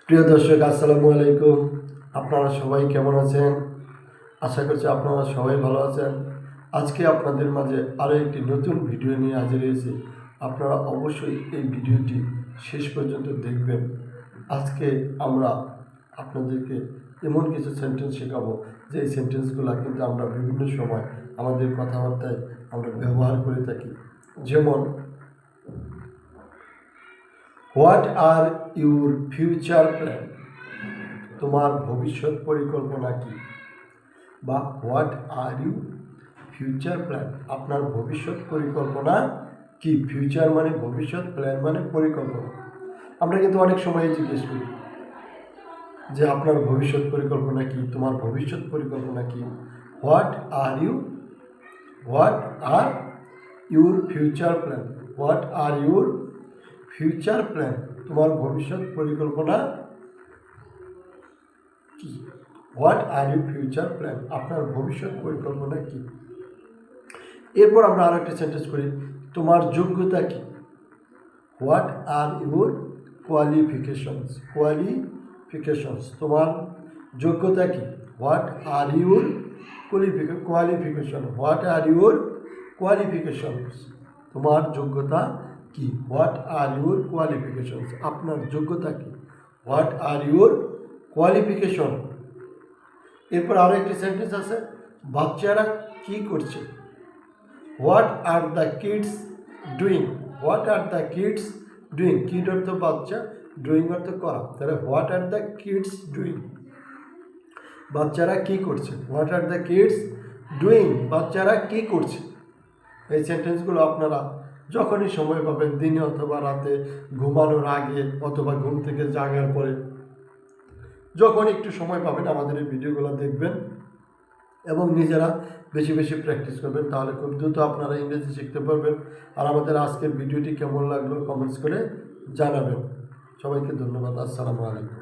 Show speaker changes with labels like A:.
A: প্রিয় দর্শক, আসসালামু আলাইকুম। আপনারা সবাই কেমন আছেন? আশা করছি আপনারা সবাই ভালো আছেন। আজকে আপনাদের মাঝে আরও একটি নতুন ভিডিও নিয়ে হাজির হয়েছি। আপনারা অবশ্যই এই ভিডিওটি শেষ পর্যন্ত দেখবেন। আজকে আমরা আপনাদেরকে এমন কিছু সেন্টেন্স শেখাবো যে এই সেন্টেন্সগুলো কিন্তু আমরা বিভিন্ন সময় আমাদের কথাবার্তায় আমরা ব্যবহার করে থাকি। যেমন, what are your future plan? তোমার ভবিষ্যৎ পরিকল্পনা কি? বা what are you future plan? আপনার ভবিষ্যৎ পরিকল্পনা কি? ফিউচার মানে ভবিষ্যৎ, প্ল্যান মানে পরিকল্পনা। আমরা কিন্তু অনেক সময় জিজ্ঞেস করি যে আপনার ভবিষ্যৎ পরিকল্পনা কি, তোমার ভবিষ্যৎ পরিকল্পনা কি? What are your future plan? What are your future plan? তোমার ভবিষ্যৎ পরিকল্পনা কি? What are your future plan? আপনার ভবিষ্যৎ পরিকল্পনা কি? এরপর আমরা আরো একটা সেন্টেন্স করি, তোমার যোগ্যতা কি? What are your qualifications? তোমার যোগ্যতা কি? What are your qualification? What are your qualifications? তোমার যোগ্যতা কি? What are your qualifications? আপনার যোগ্যতা কি? What are your qualification? এরপর আরো একটি সেন্টেন্স আছে, বাচ্চারা কি করছে? What are the kids doing? What are the kids doing? Kid অর্থ বাচ্চা, ডুইং অর্থ করা, তাহলে what are the kids doing? বাচ্চারা কি করছে? What are the kids doing? বাচ্চারা কি করছে? এই সেন্টেন্সগুলো আপনারা যখনই সময় পাবেন, দিনে অথবা রাতে, ঘুমানোর আগে অথবা ঘুম থেকে জাগার পরে, যখন একটু সময় পাবেন আমাদের এই ভিডিওগুলো দেখবেন এবং নিজেরা বেশি বেশি প্র্যাকটিস করবেন, তাহলে খুব দ্রুত আপনারা ইংরেজি শিখতে পারবেন। আর আমাদের আজকের ভিডিওটি কেমন লাগলো কমেন্টস করে জানাবেন। সবাইকে ধন্যবাদ। আসসালামু আলাইকুম।